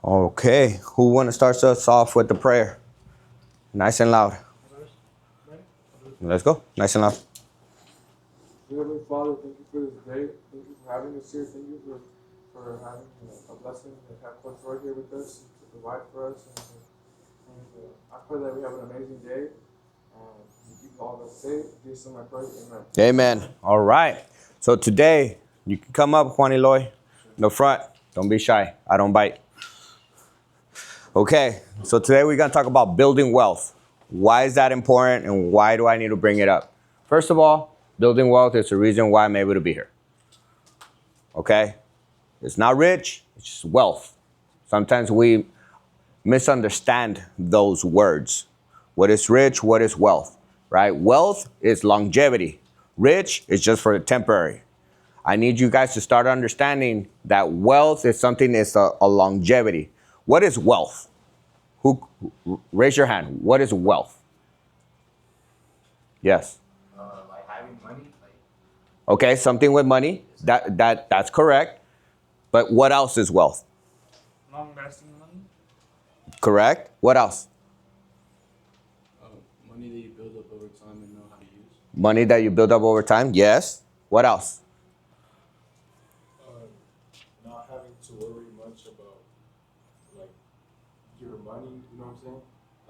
Okay, who want to start us off with the prayer? Nice and loud. Let's go. Nice and loud. Dear Heavenly Father, thank you for this day. Thank you for having us here. Thank you for having a blessing to have Coach Roy here with us and to provide for us. And I pray that we have an amazing day. And you keep all of us safe. In Jesus' name I pray. Amen. Amen. All right. So today, you can come up, Juan Eloy, in the front. Don't be shy. I don't bite. Okay, so today we're going to talk about building wealth. Why is that important and why do I need to bring it up? First of all, building wealth is the reason why I'm able to be here. Okay? It's not rich, it's just wealth. Sometimes we misunderstand those words. What is rich? What is wealth? Right? Wealth is longevity. Rich is just for the temporary. I need you guys to start understanding that wealth is something that's a longevity. What is wealth? Who raise your hand? What is wealth? Yes. Like having money. Okay, something with money. That's correct. But what else is wealth? Long-lasting money. Correct. What else? Money that you build up over time and know how to use. Money that you build up over time. Yes. What else? Not having to worry much about like your money. You know what I'm saying?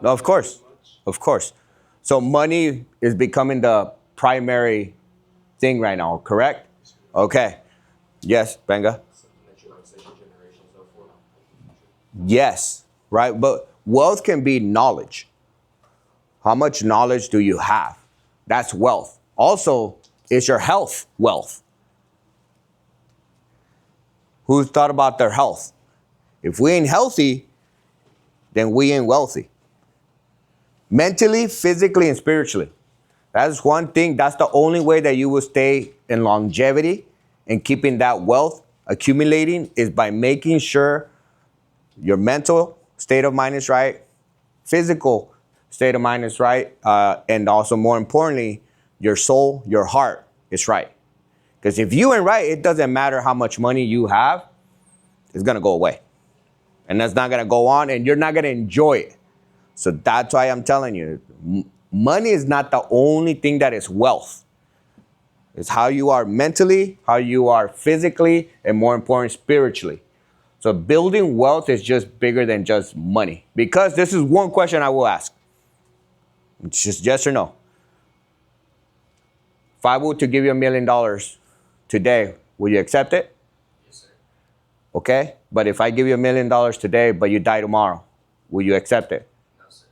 No, of course. Of course. So money is becoming the primary thing right now, correct? Okay. Yes, Benga? Something that you like second generations of for. Yes, right? But wealth can be knowledge. How much knowledge do you have? That's wealth. Also, is your health wealth? Who's thought about their health? If we ain't healthy, then we ain't wealthy. Mentally, physically, and spiritually. That's one thing. That's the only way that you will stay in longevity and keeping that wealth accumulating is by making sure your mental state of mind is right, physical state of mind is right, and also more importantly, your soul, your heart is right. Because if you ain't right, it doesn't matter how much money you have, it's gonna go away. And that's not gonna go on and you're not gonna enjoy it. So that's why I'm telling you, money is not the only thing that is wealth. It's how you are mentally, how you are physically, and more important, spiritually. So building wealth is just bigger than just money. Because this is one question I will ask. It's just yes or no. If I were to give you $1 million today, will you accept it? Yes, sir. Okay? But if I give you $1 million today, but you die tomorrow, will you accept it? No, sir.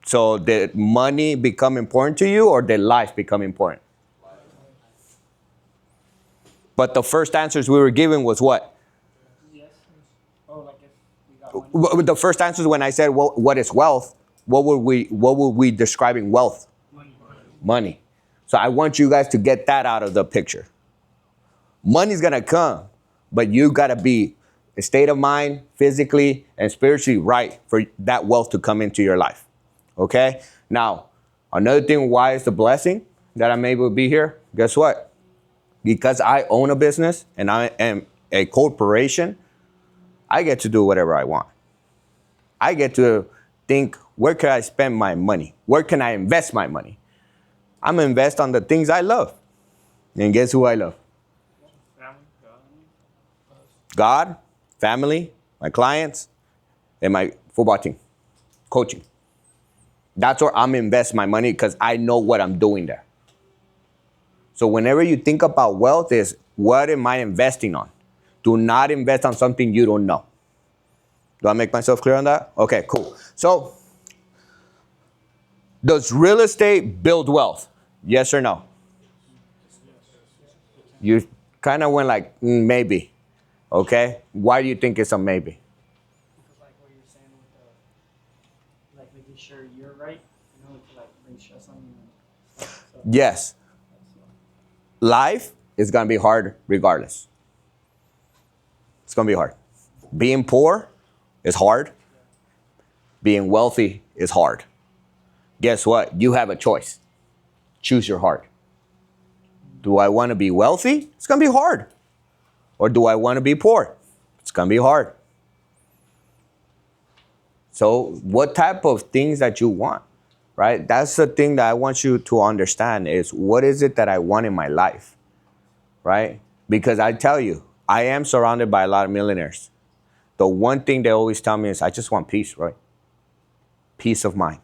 So did money become important to you or did life become important? Life. But the first answers we were given was what? Yes. Oh, like if we got money. The first answers when I said what is wealth, what were we describing wealth? Money. So I want you guys to get that out of the picture. Money's gonna come, but you gotta be a state of mind, physically and spiritually right for that wealth to come into your life. Okay? Now, another thing why it's a blessing that I'm able to be here, guess what? Because I own a business and I am a corporation, I get to do whatever I want. I get to think, where can I spend my money? Where can I invest my money? I'm gonna invest on the things I love. And guess who I love? God, family, my clients, and my football team, coaching. That's where I'm invest my money because I know what I'm doing there. So whenever you think about wealth is, what am I investing on? Do not invest on something you don't know. Do I make myself clear on that? Okay, cool. So, does real estate build wealth? Yes or no? You kind of went like, maybe. Okay? Why do you think it's a maybe? Because like what you're saying with the, like making sure you're right, you know, to like bring stress on you and stuff. So Yes. Life is going to be hard regardless. It's going to be hard. Being poor is hard. Being wealthy is hard. Guess what? You have a choice. Choose your heart. Do I want to be wealthy? It's going to be hard. Or do I want to be poor? It's going to be hard. So what type of things that you want, right? That's the thing that I want you to understand is what is it that I want in my life, right? Because I tell you, I am surrounded by a lot of millionaires. The one thing they always tell me is I just want peace, right? Peace of mind,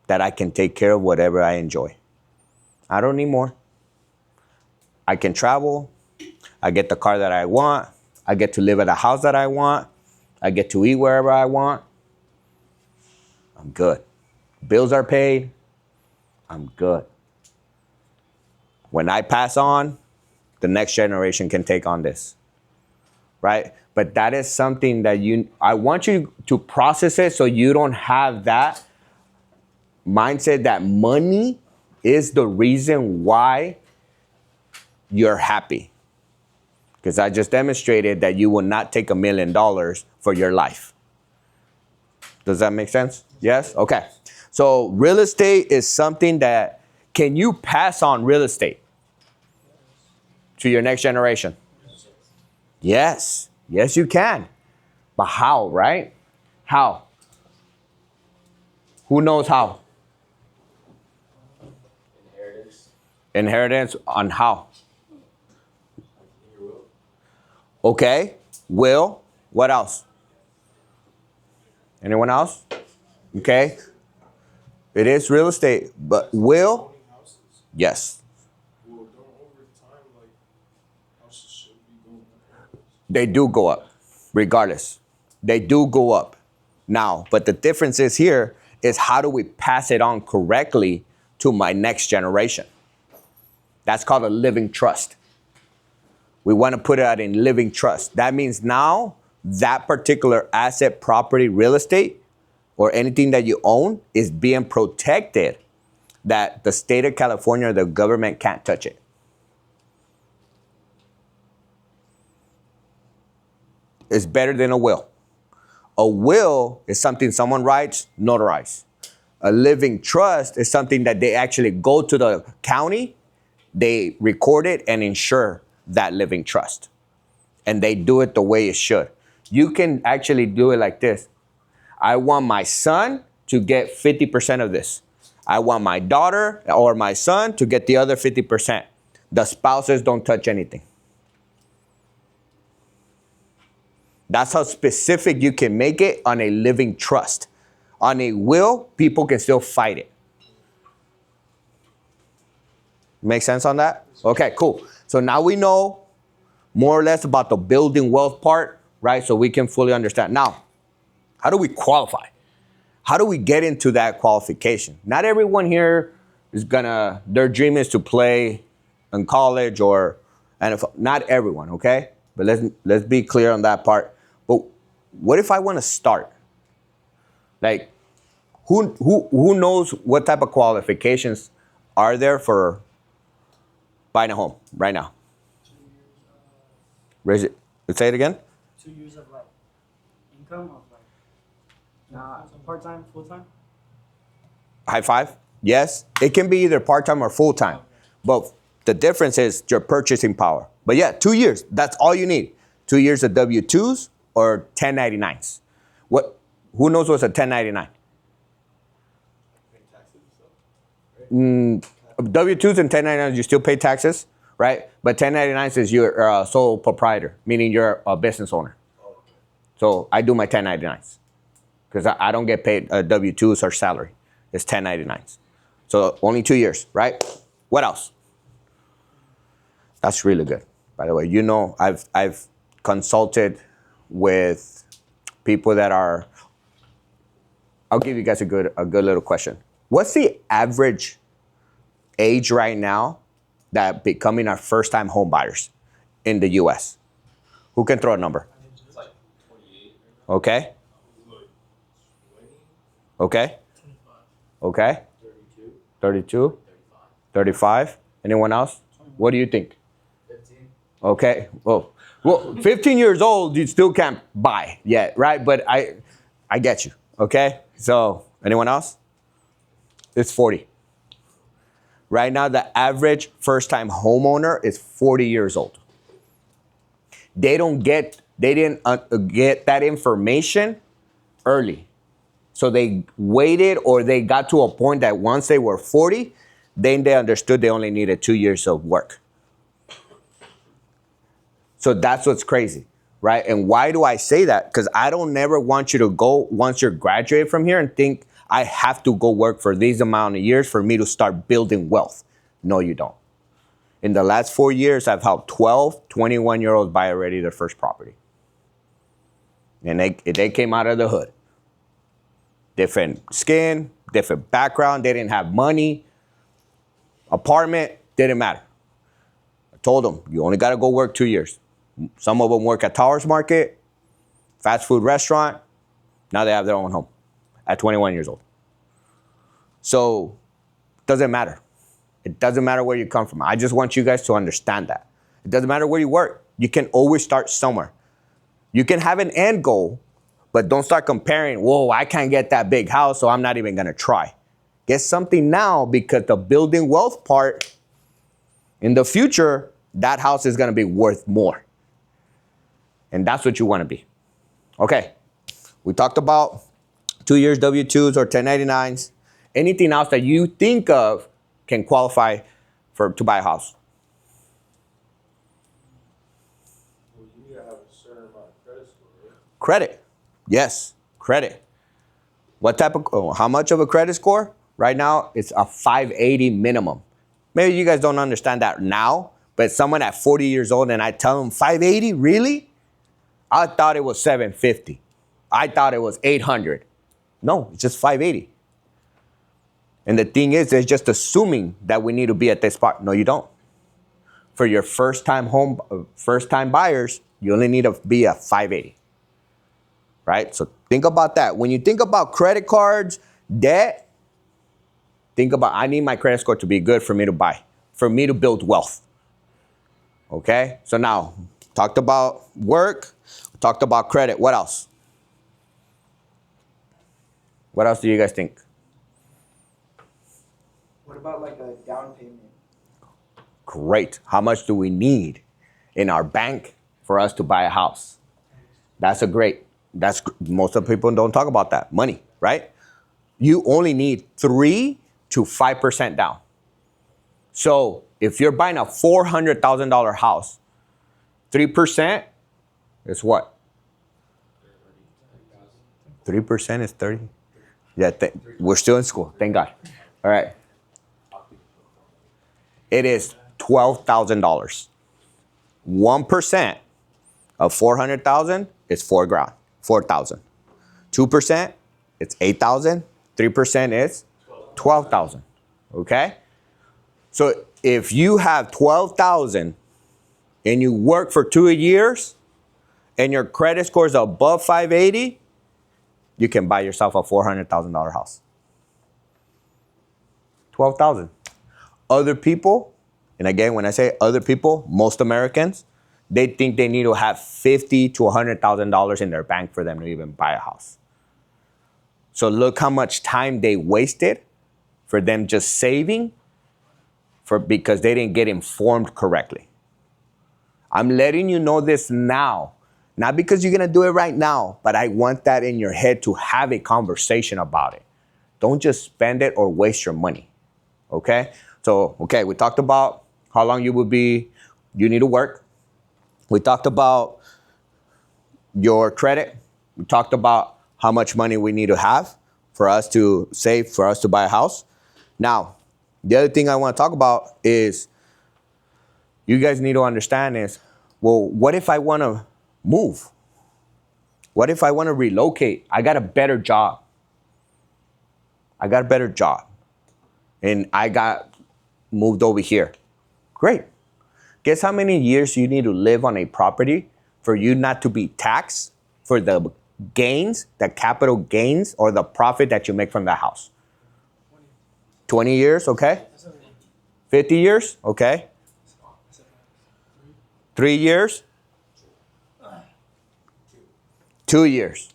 that I can take care of whatever I enjoy. I don't need more. I can travel. I get the car that I want. I get to live at a house that I want. I get to eat wherever I want. I'm good. Bills are paid. I'm good. When I pass on, the next generation can take on this, right? But that is something that I want you to process it so you don't have that mindset that money is the reason why you're happy. Because I just demonstrated that you will not take $1 million for your life. Does that make sense? Yes? Okay. So real estate is something that, can you pass on real estate to your next generation? Yes. Yes, you can. But how, right? How? Who knows how? Inheritance. Inheritance on how? In your will. Okay. Will. What else? Anyone else? Okay. It is real estate, but will? Owning houses. Yes. Well, don't over time, like, houses should be going up. They do go up, regardless. They do go up now. But the difference is here is how do we pass it on correctly to my next generation? That's called a living trust. We want to put it out in living trust. That means now that particular asset, property, real estate, or anything that you own is being protected, that the state of California, the government can't touch it. It's better than a will. A will is something someone writes, notarize. A living trust is something that they actually go to the county, they record it and insure that living trust. And they do it the way it should. You can actually do it like this. I want my son to get 50% of this. I want my daughter or my son to get the other 50%. The spouses don't touch anything. That's how specific you can make it on a living trust. On a will, people can still fight it. Make sense on that? Okay, cool. So now we know more or less about the building wealth part, right? So we can fully understand. Now, how do we qualify? How do we get into that qualification? Not everyone here is their dream is to play in college or NFL. Not everyone, okay? But let's be clear on that part. But what if I want to start? Like, who knows what type of qualifications are there for buying a home right now? 2 years, Raise it. Say it again. 2 years of like income of like part time, full time. High five. Yes, it can be either part-time or full-time. But the difference is your purchasing power. But yeah, 2 years. That's all you need. 2 years of W-2s or 1099s. Who knows what's a 1099? W-2s and 1099s, you still pay taxes, right? But 1099s is you're a sole proprietor, meaning you're a business owner. So I do my 1099s because I don't get paid W-2s or salary. It's 1099s. So only 2 years, right? What else? That's really good, by the way. You know, I've consulted with people that are. I'll give you guys a good little question. What's the average age right now that becoming our first-time home buyers in the U.S.? Who can throw a number? It's like 28 right now. Okay. Like 20. Okay. Okay. 32, 32. 35, 35. Anyone else? What do you think? 15. Okay. Well, 15 years old, you still can't buy yet, right? But I get you. Okay. So anyone else? It's 40. Right now, the average first-time homeowner is 40 years old. They didn't get that information early. So they waited, or they got to a point that once they were 40, then they understood they only needed 2 years of work. So that's what's crazy, right? And why do I say that? Because I don't never want you to go once you're graduated from here and think I have to go work for these amount of years for me to start building wealth. No, you don't. In the last 4 years, I've helped 12, 21-year-olds buy already their first property. And they came out of the hood. Different skin, different background. They didn't have money. Apartment, didn't matter. I told them, you only got to go work 2 years. Some of them work at Towers Market, fast food restaurant. Now they have their own home at 21 years old. So it doesn't matter. It doesn't matter where you come from. I just want you guys to understand that. It doesn't matter where you work. You can always start somewhere. You can have an end goal, but don't start comparing, whoa, I can't get that big house, so I'm not even going to try. Get something now, because the building wealth part, in the future, that house is going to be worth more. And that's what you want to be. Okay, we talked about 2 years W-2s or 1099s. Anything else that you think of can qualify to buy a house? Well, you need to have a certain amount of credit score, right? Credit. Yes, credit. What type of, how much of a credit score? Right now, it's a 580 minimum. Maybe you guys don't understand that now, but someone at 40 years old and I tell them 580, really? I thought it was 750. I thought it was 800. No, it's just 580. And the thing is, they're just assuming that we need to be at this spot. No, you don't. For your first-time buyers, you only need to be at 580. Right? So think about that. When you think about credit cards, debt, think about, I need my credit score to be good for me to buy, for me to build wealth. Okay? So now, talked about work, talked about credit. What else? What else do you guys think? What about like a down payment? Great. How much do we need in our bank for us to buy a house? That's most of the people don't talk about that. Money, right? You only need 3 to 5% down. So if you're buying a $400,000 house, 3% is what? 3% is 30. Yeah, we're still in school. Thank God. All right. It is $12,000. 1% of 400,000 is $4,000. 2%, it's 8,000. 3% is 12,000. Okay? So if you have 12,000 and you work for 2 years and your credit score is above 580, you can buy yourself a $400,000 house. 12,000. Other people, and again, when I say other people, most Americans, they think they need to have $50,000 to $100,000 in their bank for them to even buy a house. So look how much time they wasted for them just saving because they didn't get informed correctly. I'm letting you know this now, not because you're gonna do it right now, but I want that in your head to have a conversation about it. Don't just spend it or waste your money, okay? So, okay, we talked about how long you need to work. We talked about your credit. We talked about how much money we need to have for us to save, for us to buy a house. Now, the other thing I want to talk about is you guys need to understand is, well, what if I want to move? What if I want to relocate? I got a better job. And I got moved over here. Great. Guess how many years you need to live on a property for you not to be taxed for the gains, the capital gains, or the profit that you make from the house? 20 years, okay? 50 years, okay? 3 years? 2 years.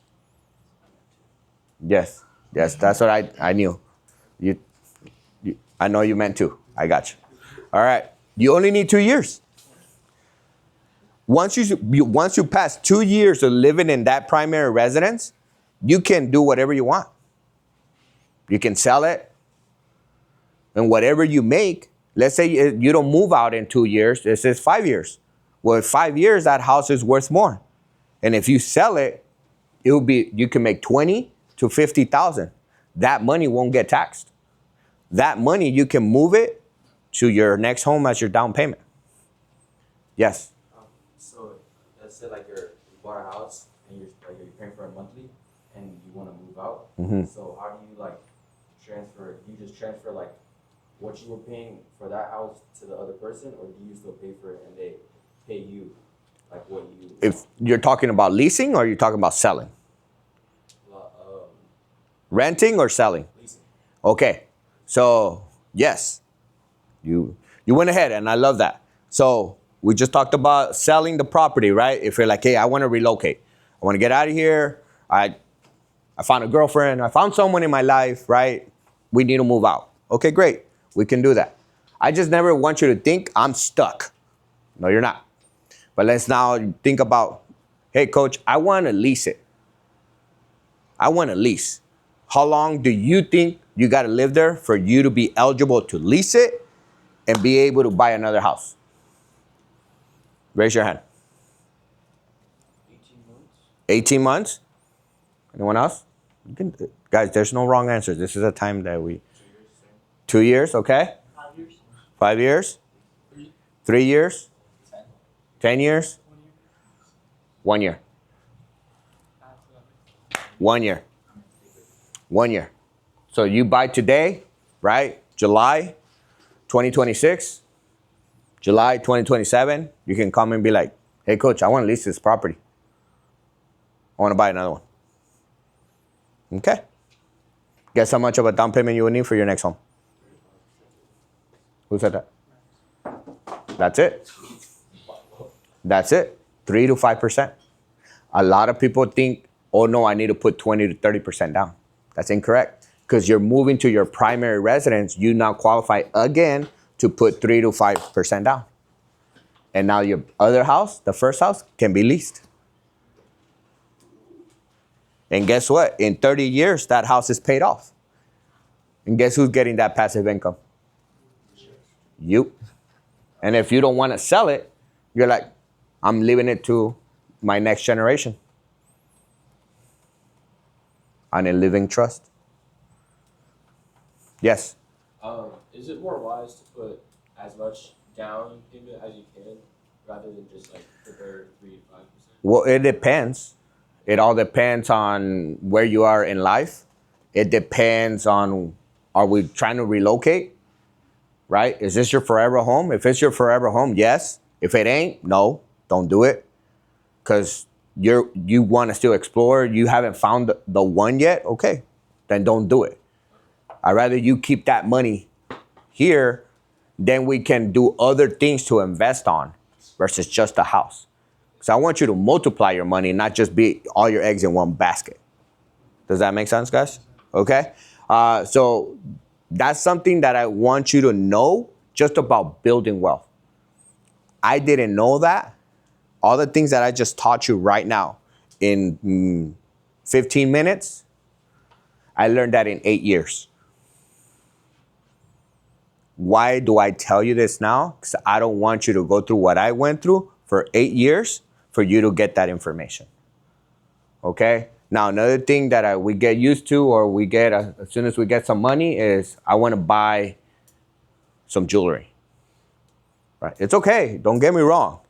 Yes, that's what I knew. I know you meant 2. I got you. All right, you only need 2 years. Once you pass 2 years of living in that primary residence, you can do whatever you want. You can sell it, and whatever you make, let's say you don't move out in 2 years, it says 5 years. Well, in 5 years, that house is worth more. And if you sell it, you can make 20 to 50,000. That money won't get taxed. That money, you can move it to your next home as your down payment. Yes. So let's say like you bought a house and you're paying for it monthly and you want to move out. Mhm. So how do you like transfer? Do you just transfer like what you were paying for that house to the other person, or do you still pay for it and they pay you like what you? If you're talking about leasing or you're talking about selling? Renting or selling? Leasing. Okay. So, yes. You went ahead and I love that. So, we just talked about selling the property, right? If you're like, hey, I want to relocate. I want to get out of here. I found a girlfriend. I found someone in my life, right? We need to move out. Okay, great. We can do that. I just never want you to think I'm stuck. No, you're not. But let's now think about, hey, coach, I want to lease it. I want to lease. How long do you think you got to live there for you to be eligible to lease it and be able to buy another house? Raise your hand. 18 months. 18 months? Anyone else? Guys, there's no wrong answers. This is a time that 2 years. 2 years, okay? 5 years. 5 years? 3 years? 10 years? 1 year. 1 year. 1 year. So you buy today, right? July 2026, July 2027, you can come and be like, hey, coach, I want to lease this property. I want to buy another one. Okay. Guess how much of a down payment you will need for your next home? Who said that? That's it. That's it. 3 to 5%. A lot of people think, oh no, I need to put 20 to 30% down. That's incorrect. Because you're moving to your primary residence, you now qualify again to put 3 to 5% down. And now your other house, the first house, can be leased. And guess what? In 30 years, that house is paid off. And guess who's getting that passive income? You. And if you don't want to sell it, you're like, I'm leaving it to my next generation on a living trust. Yes. Is it more wise to put as much down payment as you can rather than just like the bare 3 to 5%? Well, it depends. It all depends on where you are in life. It depends on, are we trying to relocate? Right? Is this your forever home? If it's your forever home, yes. If it ain't, no, don't do it. Because you want to still explore. You haven't found the one yet. Okay, then don't do it. I'd rather you keep that money here, then we can do other things to invest on versus just a house. So I want you to multiply your money, not just be all your eggs in one basket. Does that make sense, guys? Okay. So that's something that I want you to know just about building wealth. I didn't know that. All the things that I just taught you right now in 15 minutes, I learned that in 8 years. Why do I tell you this now? Because I don't want you to go through what I went through for 8 years for you to get that information. Okay? Now, another thing that we get used to, or we get as soon as we get some money, is I want to buy some jewelry. Right? It's okay. Don't get me wrong.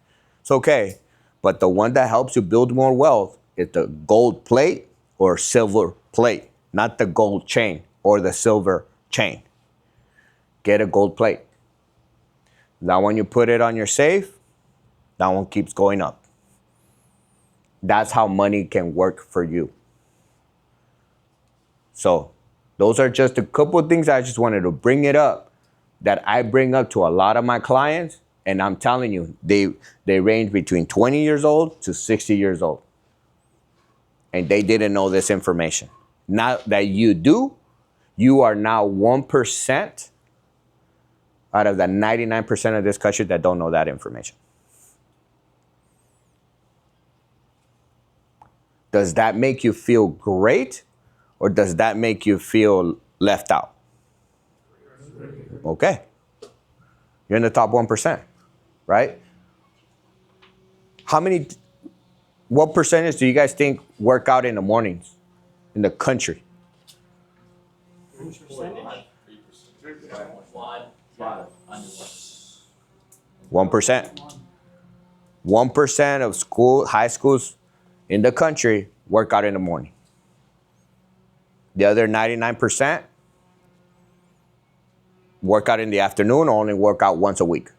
It's okay. But the one that helps you build more wealth is the gold plate or silver plate, not the gold chain or the silver chain. Get a gold plate. That one you put it on your safe, that one keeps going up. That's how money can work for you. So those are just a couple of things I just wanted to bring it up that I bring up to a lot of my clients. And I'm telling you, they range between 20 years old to 60 years old. And they didn't know this information. Now that you do, you are now 1% out of the 99% of this country that don't know that information. Does that make you feel great? Or does that make you feel left out? Okay. You're in the top 1%, right? What percentage do you guys think work out in the mornings in the country? Percentage? 1%. 1% of high schools in the country work out in the morning. The other 99% work out in the afternoon or only work out once a week.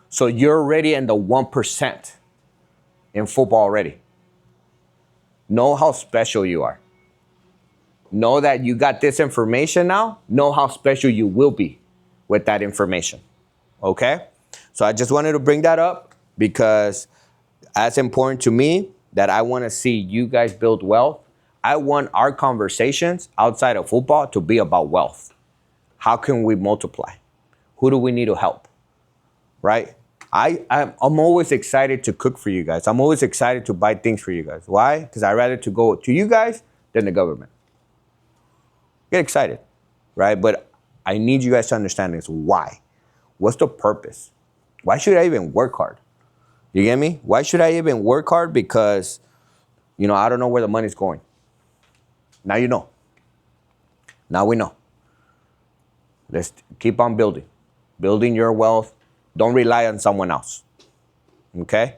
So you're already in the 1% in football already. Know how special you are. Know that you got this information now. Know how special you will be with that information. Okay? So I just wanted to bring that up because that's important to me that I want to see you guys build wealth. I want our conversations outside of football to be about wealth. How can we multiply? Who do we need to help? Right? I'm always excited to cook for you guys. I'm always excited to buy things for you guys. Why? Because I'd rather to go to you guys than the government. Get excited, right? But I need you guys to understand this. Why? What's the purpose? Why should I even work hard? You get me? Why should I even work hard? Because, I don't know where the money's going. Now you know. Now we know. Let's keep on building your wealth. Don't rely on someone else. Okay?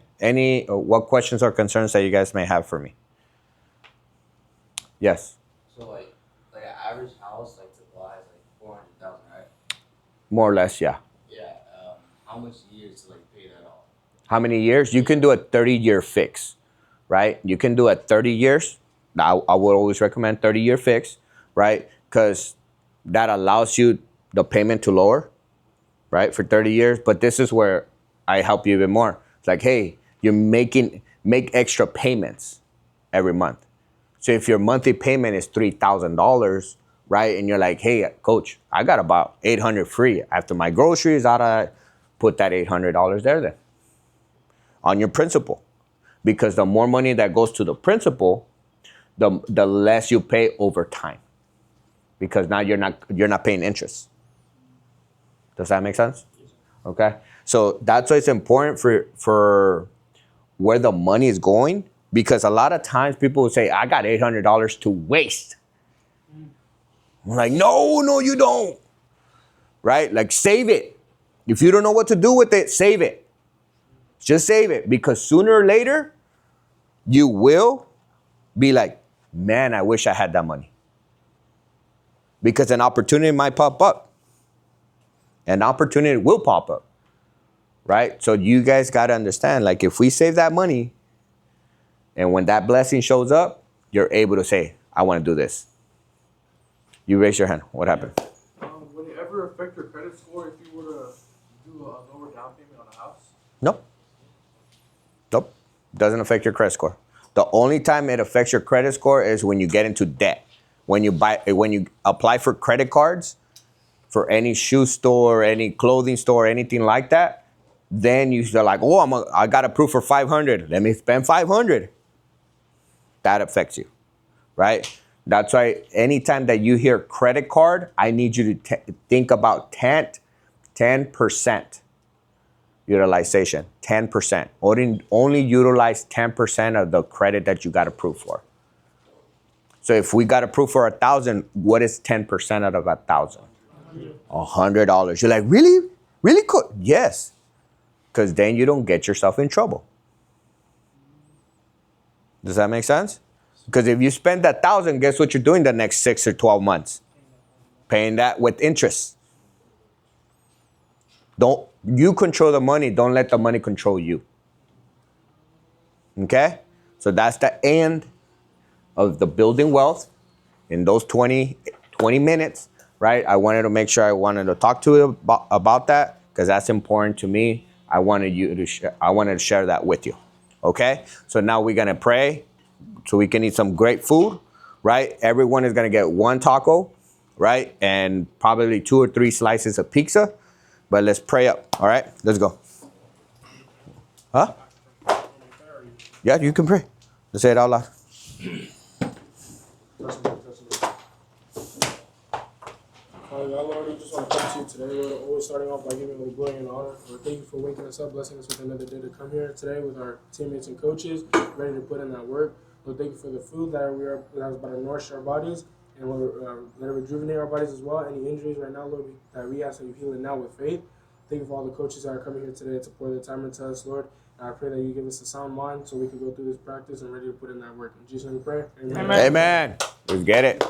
What questions or concerns that you guys may have for me? Yes. So like an average house like to buy is like 400,000, right? More or less, yeah. Yeah. How much years to like pay that off? How many years? You can do a 30-year fix, right? You can do a 30 years. I would always recommend 30-year fix, right? Because that allows you the payment to lower, right, for 30 years. But this is where I help you even more. It's like, hey, you're make extra payments every month. So if your monthly payment is $3,000, right, and you're like, hey, coach, I got about $800 free. After my groceries, I'd put that $800 there then on your principal. Because the more money that goes to the principal, the less you pay over time. Because now you're not paying interest. Does that make sense? Okay. So that's why it's important for where the money is going. Because a lot of times people will say, I got $800 to waste. I'm like, no, you don't. Right? Like, save it. If you don't know what to do with it, save it. Just save it. Because sooner or later, you will be like, man, I wish I had that money. Because an opportunity might pop up. An opportunity will pop up. Right? So you guys got to understand, like, if we save that money, and when that blessing shows up, you're able to say, I want to do this. You raise your hand. What happened? Would it ever affect your credit score if you were to do a lower down payment on a house? Nope. Doesn't affect your credit score. The only time it affects your credit score is when you get into debt. When you apply for credit cards for any shoe store, any clothing store, anything like that, then you're like, oh, I got approved for $500. Let me spend $500. That affects you, right? That's why anytime that you hear credit card, I need you to think about 10% utilization, 10%. Only utilize 10% of the credit that you got approved for. So if we got approved for 1,000, what is 10% out of 1,000? $100. You're like, really? Really cool? Yes. Because then you don't get yourself in trouble. Does that make sense? Because if you spend 1,000, guess what you're doing the next 6 or 12 months? Paying that with interest. Don't you control the money. Don't let the money control you. Okay? So that's the end of the building wealth in those 20 minutes, right? I wanted to talk to you about that because that's important to me. I wanted to share that with you. Okay? So now we're going to pray so we can eat some great food, right? Everyone is going to get one taco, right? And probably 2 or 3 slices of pizza. But let's pray up. All right? Let's go. Huh? Yeah, you can pray. Let's say it out loud. to you today, Lord. Always starting off by giving you all the glory and honor. Lord, thank you for waking us up, blessing us with another day to come here today with our teammates and coaches, ready to put in that work. Lord, thank you for the food that that is about to nourish our bodies and Lord, let it rejuvenate our bodies as well. Any injuries right now, Lord, that we ask that you heal it now with faith. Thank you for all the coaches that are coming here today to pour their time into us, Lord. And I pray that you give us a sound mind so we can go through this practice and ready to put in that work. In Jesus' name we pray. Amen. Amen. Let's get it.